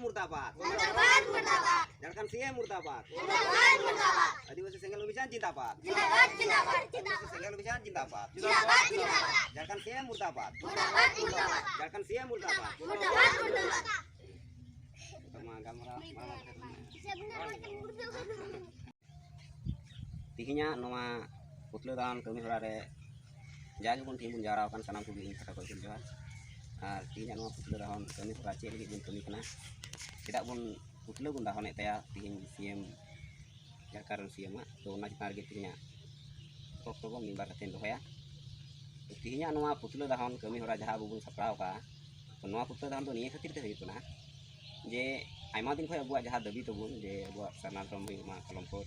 मुर्दाबाद झारखंड सीएम मुर्दाबाद आदिवासी संघर्ष अभियान जिंदाबाद आदिवासी संघर्ष अभियान जिंदाबाद झारखंड सीएम मुर्दाबाद झारखंड सीएम मुर्दाबाद तिहिnya नवा पुतला दान कमी हरा रे जागे बन तीन बन Zara kan sanam ko bin kata ko johar ar tihinya नवा पुतला दान कमी हरा चे लगी बन कमी kana tidak bun पुतला bun dahon eta tihin CM Jakarta CM to na target tihinya kok to bang mimbar katen doya tihinya नवा पुतला दान कमी हरा jaha bun saprao ka नवा पुतला दान to niya khatir te hoytuna je aima din khoi abuak jaha dabi tobun je abuak sanatrom ma kolompot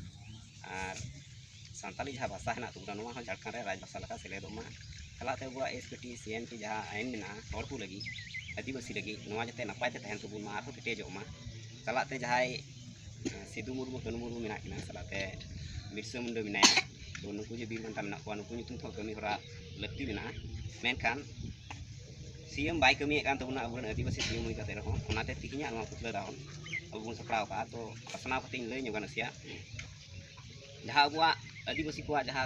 ar Santali जहाँ भाषा है तबना नवा झारखंड राज भाषा लगा सेलेदोमा चलाते हुआ एसपीटी सीएनटी जहाँ आईन में हर को लगी आदिवासी लगी नवा जते नपाय ते तहन तबुन मा आरो केटेजोमा चलाते जहाँ सिदू मुर्मू कनु मुर्मू मेना किना चलाते बिरसा मुंडा मेनाया तो नुकु जे बीर बंटा मेना को नुकु नुतुम थो कमी हरा लक्ति मेना मेनखान सीएम बाय कमी कान तबुना अबुन आदिवासी सीएम हुई काते रहो ओनाते तिकिnya नवा पुतला दावन अबुन सप्राव का तो पसना पतिंग लय ᱧᱚᱜᱟ नसिया जहाँ अबुआ आदिवासी को जहाँ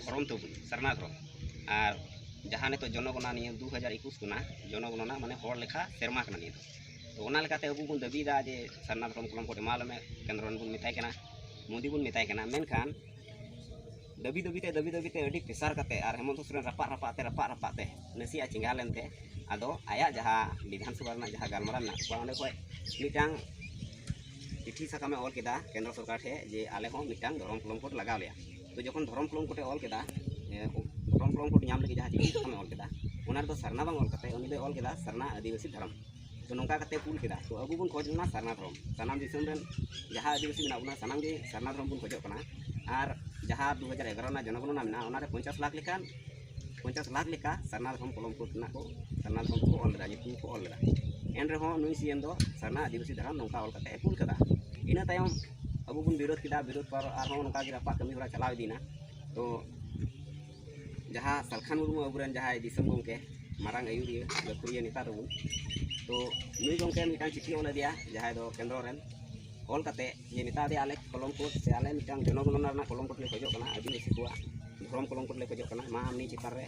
धर्म तबुन सरना धर्म और जहाँ ने तो जनगणना निये 2021 कुना जनगणना माने हर लेखा सेरमा कना निये तो ओना लेकाते अबु बुन दबीदा जे सरना धर्म कलम को एमाल में केंद्र बुन मिताय कना मोदी बुन मिताय कना मेनखान दबीते अडी प्रेसार काते और हेमंत सोरेन रपाते नसिया चिंगा लेनते आदो आया जहाँ विधानसभा जहाँ गालमारा ना ओंडे खय मिटांग चिठी साकामे ऑल केदा केंद्र सरकार ठे जे आले हो मिटांग धरम कलम कोड लगाव लिया तो जखन धरम कलम कोटे ऑल केदा धरम कलम कोड नाम लगी जहाँ चिठी साकामे ऑल केदा ओना दो सरना बांग ऑल कते उनी दे ऑल केदा सरना आदिवासी धर्म तो नोंका कते पुल केदा तो अबु बुन खोजना सरना धर्म सनाम दिसम रेन जहाँ आदिवासी मेना उना सनाम गे सरना धर्म बुन खोजो कना आर जहाँ 2011 ना जनगणना मेना ओना रे 50 लाख लेका सरना धर्म कलम कोड ना को सरना धर्म को ऑल दा जितु को ऑल दा एन रहो नुई सीएम दो सरना आदिवासी धर्म नोंका ऑल कते पुल केदा इन तायम अब बुन विरोध किदा विरोध पर आरो नोंका गे रपा कमी हरा चलाव दीना तो जहाँ सलखान मुर्मू अबुरेन जहाँ दिसम गंके मारांग आयुरिया लखुरिया नेता दबुन तो नुई गंके मिटांग चिठी ऑल दिया जहाँ दो केंद्र रेन ऑल कते ये नेता दे आले कलम कोड से आले मिटांग जनगणना रना कलम कोड ले खोजो कना आदिवासी को धर्म कलम कोड ले खोजो कना मा आमनी चितार रे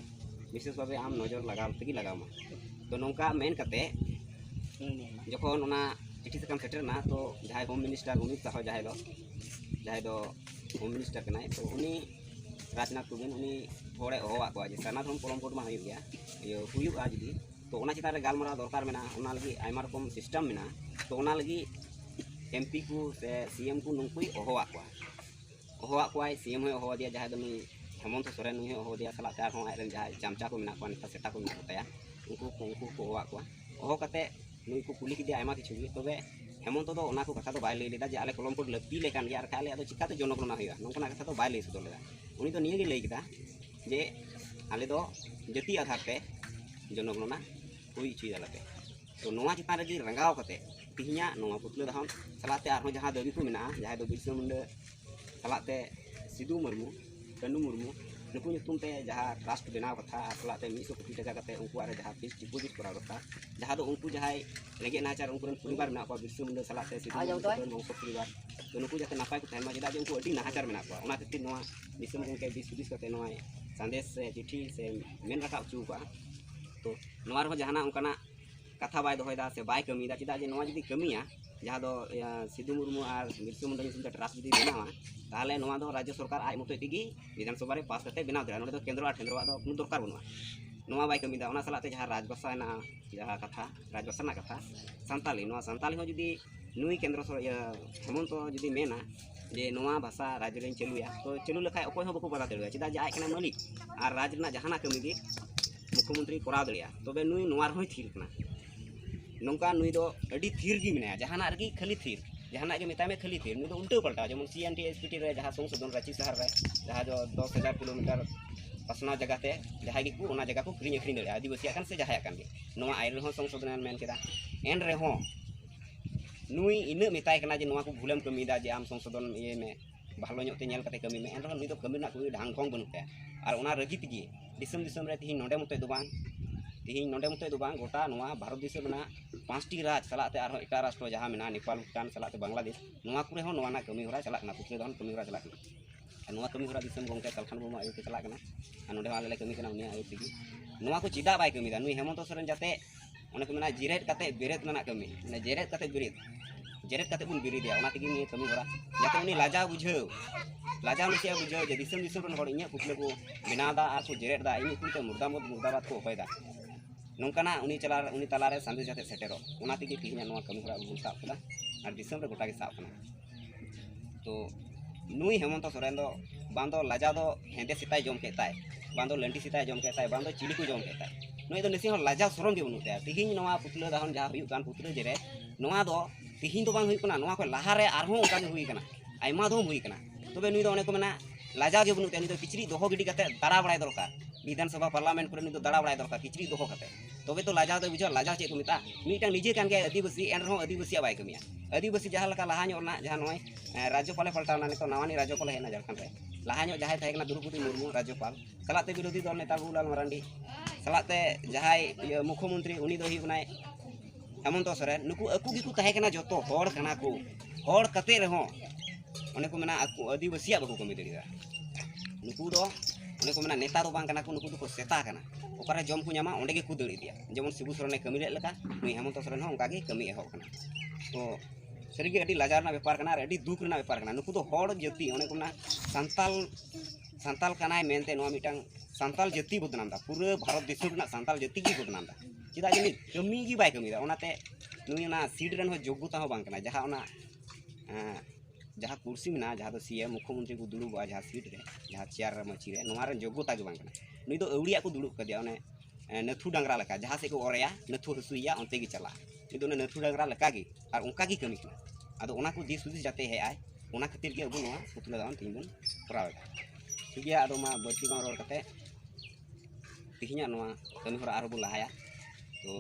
विशेष भावे आम नजर लगाव तगी लगाव मा तो नोंका मेन कते जखन ओना चिठी साकाम सेटरना तो जहाँ होम मिनिस्टर अमित शाह जहाँ दो होम मिनिस्टर कना तो उनी राजनाथ कोविंद उनी थोड़े होवा को जे सरना धर्म कलम कोड मा हुई गया यो हुयुआ जुदी तो ओना चितार रे गालमारा दरकार मेना ओना लगी आयमा रकम सिस्टम मेना तो ओना लगी एमपी को से सीएम को नुकुई होवा को सीएम हो होवा दिया जहाँ दो नुई हेमंत सोरेन नुई हो दिया सला चार हो आयरन जहाँ चामचा को मेना को नेता सेटा को मेना ताया उनको होवा को हो कते नुई को कुली किदे आयमा किछु तबे हेमंत दो ओना को कथा तो बाय लई लेदा जे आले कलम कोड लपी लेकान गया आर खाले आदो चिकाते जनगणना होया नोंकना कथा तो बाय लई सदर लेदा उनी तो निये गे लई किदा जे आले दो जति आधार पे जनगणना हुई छि दालते तो नोवा चितान रे रंगाव कते तिहिnya नोवा पुतला दाहन सलाते आरो जहां दबी को मेना जहां दो बिरसा मुंडा सलाते सिदू मुर्मू कनु मुर्मू नुकु nyutum te जहां ट्रस्ट बनाव कथा सलाते 100 कोटी टाका कते उनको आरे जहां फिक्स डिपॉजिट कराव कथा जहां दो उनको जहां रेगे नाचार उनको परिवार मेना को बिरसा मुंडा सलाते सिदू मुर्मू वंश परिवार तो नुकु जते नापाय को थामा जेदा जे उनको अडी नाचार मेना को ओना खातिर नोवा दिसम उनके 20 कते नोवा संदेश से चिठी से मेन रखा चुका तो नोवा रो जहाना उनकाना कथा बाय दोहयदा से बाय कमीदा चिदा जे नोवा जदी कमिया जहाँ दो सिदू मुर्मू और बिरसा मुंडा निसुम ट्रस्ट जदी बनावा ताहले नोवा दो राज्य सरकार आज मतो तेगी विधानसभा रे पास करते बनाव दरा नोडे दो केंद्र और ठेंद्रवा दो कोनो दरकार बनुआ नोवा बाय कमीदा ओना सलाते जहाँ राजभाषा ना जहाँ कथा राजभाषा ना कथा सानताली नोवा सानताली हो जदी नुई केंद्र हेमंत जदी मेना जे नोवा भाषा राज्य रे चलुया तो चलु लेखाय अकोय हो बको बता दरिया चिदा जे आय कना मालिक और राज्य ना जहाना कमी गे मुख्यमंत्री कराव दरिया तबे नुई नोवा रहोय थिर कना नौका नुई दो अडी थीर गी मेना जहाना रगी खाली थीर जहाना के मेता में खाली थीर नुई दो उल्टा पलटा जेमन सीएनटी एसपीटी रे जहां संशोधन रांची शहर रे जहां जो 10,000 किलोमीटर पसना जगह ते जहां की को ओना जगह को क्रीन अखरी दे आदिवासी आकन से जहां आकन गे नोवा आइल हो संशोधन मेन केदा एन रे हो नुई इन मेताय कना जे नोवा को भूलम कमीदा जे आम संशोधन ये में भालो ᱧᱚᱜ ᱛᱮ ᱧᱮᱞ ᱠᱟᱛᱮ ᱠᱟᱹᱢᱤ ᱢᱮ ᱮᱱᱨᱮᱦᱚᱸ ᱱᱩᱭ ᱫᱚ ᱠᱟᱹᱢᱤ ᱨᱮᱱᱟᱜ ᱠᱚ ढांग ढोंग ᱵᱟᱹᱱᱩᱜ ᱛᱟᱭᱟ ᱟᱨ ᱚᱱᱟ ᱨᱟᱹᱜᱤ ᱛᱮᱜᱮ ᱫᱤᱥᱚᱢ ᱨᱮ ᱛᱤᱦᱤᱧ ᱱᱚᱰᱮ ᱢᱚᱛᱚ ᱫᱚ ᱵᱟᱝ तिहिन नोडे मते दो बांग गोटा नोआ भारत देश में 5टी राज सलाते आरो एटा राष्ट्र जहां मेना नेपाल भूटान सलाते बांग्लादेश नोआ कुरे हो नोआ ना कमी होरा चलाक ना पुतले दहन कमी होरा चलाक ना नोआ कमी होरा दिसम गंके कलखान बुमा आयो चलाक ना नोडे वाले कमी कना उनिया आयो तिगी नोआ को चिदा बाय कमी दा नुई हेमंत सोरेन जाते ओने को मेना जिरेट काते बेरेत ना कमी ने जेरेत काते बेरेत बुन बिरी दिया ओना तिगी नि कमी होरा जाते उनी लाजा बुझाव लाजा नसिया बुझाव जे दिसम रन हर इnya पुतले को बेनादा आर को जेरेट दा इनि कुते मुर्दाबाद को होयदा नौकाना उनी तलारे संदेश जाते सेटेरो ओना तिगी तिहिना नोआ कमी होरा बुन साब कदा आर दिसम रे गोटा के साब कना तो नुई हेमंत सोरेन दो बांदो लाजा दो हेंदे सिताय जम केताय बांदो लंटी सिताय जम केताय बांदो चिली को जम केताय नुई दो नसी हो लाजा सोरम गे बनुते तिहिन नोआ पुतले दाहन जहा हुयु कान पुतले जेरे नोआ दो तिहिन दो बांग हुयु कना नोआ को लाहारे आरहो उनका हुई कना आयमा दो हुई कना तबे नुई दो ओने को मेना लाजा गे बनुते नुई दो किचरी दोहो गिडी कते दारा बड़ाय दरकार विधानसभा पार्लियामेंट करे नुई दो दारा बड़ाय दरकार किचरी दोहो कते तबे तो लाजा दो बुझा लाजा चे को मिता मीटांग निजे कान गे आदिवासी एन रहो आदिवासी बाय कमिया आदिवासी जहां लका लाहा ᱧᱚᱜ ना जहां नय राज्यपाल पलटावना नितो नावानी राज्यपाल हेना झारखंड रे लाहा ᱧᱚᱜ जहां थाय कना द्रौपदी मुर्मू राज्यपाल सलाते विरोधी दल नेता बाबूलाल मरांडी सलाते जहां मुख्यमंत्री उनी दो हिबनाय हेमंत सोरेन नुकु अकु गिकु ताहे कना जतो होड़ कना को होड़ कते रहो ओने को मेना आदिवासिया बाकु कमी दरिया नुकु दो ओने को मेना नेता दो बांग कना को नुकु दो सेता कना ओकारे जम को ᱧᱟᱢᱟ ओंडे गे कु दड़ी दिया जेमन शिबू सोरेन कमी ले लका नुई हेमंत सोरेन हो उनका गे कमी एहो कना तो सरीगे अडी लाजार ना व्यापार कना अडी दुख ना व्यापार कना नुकु दो होड़ जाति ओने को ना संताल कनाय मेनते नोआ मिटांग संताल जाति बदनाम दा पूरे भारत देश ना संताल जाति की बदनाम दा चिदा जनी कमी गी बाय कमी दा ओनाते नुई ना सीट रन हो योग्यता हो बांग कना जहां ओना जहां कुर्सी में ना जहां तो सीएम मुख्यमंत्री को दुड़ुबा जहां सीट रे जहां चेयर रे मची रे नोआ रे योग्यता गे बांग कना नुई दो अवड़िया को दुड़ुब कदिया ओने नथु डांगरा लका जहां से को ओरेया नथु हसुइया ओंते गे चला नुई दो नथु डांगरा लका गे आर उनका गी कमी कना आदो ओना को दिस हुदिस जाते हे आय ओना खातिर गे अबु नोआ पुतला दान तिन बन कराव ठीक गया आदो मा बर्ती बांग रोड कते तिहिना नोआ कमी होरा आरो बु लाहाया तो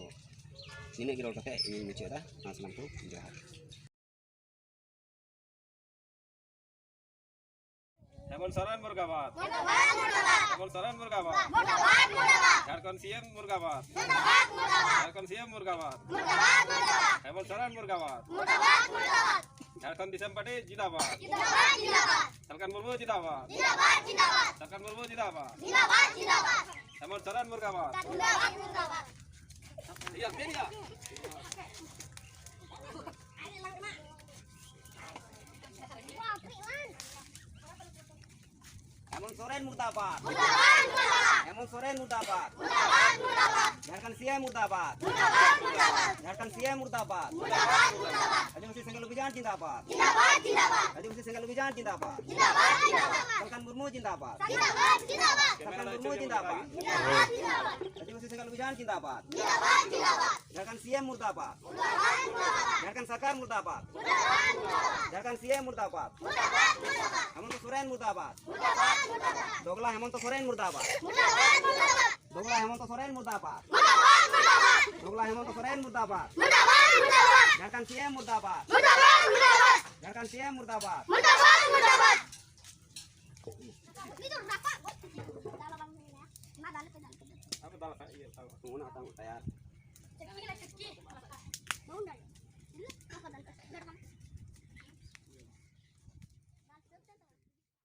निने गे रोड कते इन मुचेदा नासलाम को जहां हेमंत सोरेन मुर्गाबाद हेमंत सोरेन मुर्गाबाद झारखंड सीएम मुर्गाबाद झारखंड सीएम मुर्गाबाद हेमंत सोरेन मुर्गाबाद झारखंड दिसम पार्टी जिंदाबाद सरकार मुर्मू जिंदाबाद सरकार मुर्मू जिंदाबाद हेमंत सोरेन मुर्गाबाद हेमंत सोरेन मुर्दाबाद हेमंत सोरेन मुर्दाबाद झारखंड सीएम मुर्दाबाद झारखंड सीएम मुर्दाबाद आदिवासी संगठन अभियान जिंदाबाद आदिवासी संगठन अभियान जिंदाबाद सरकार मुर्मू जिंदाबाद सरकार मुर्मू जिंदाबाद आदिवासी संगठन अभियान जिंदाबाद झारखंड सीएम मुर्दाबाद झारखंड सरकार मुर्दाबाद झारखंड सीएम मुर्दाबाद हेमंत सोरेन मुर्दाबाद दोगला हेमंत सोरेन मुर्दाबाद दोगला हेमंत सोरेन मुर्दाबाद दोगला हेमंत सोरेन मुर्दाबाद झारखंड सीएम मुर्दाबाद झारखंड सीएम मुर्दाबाद तैयार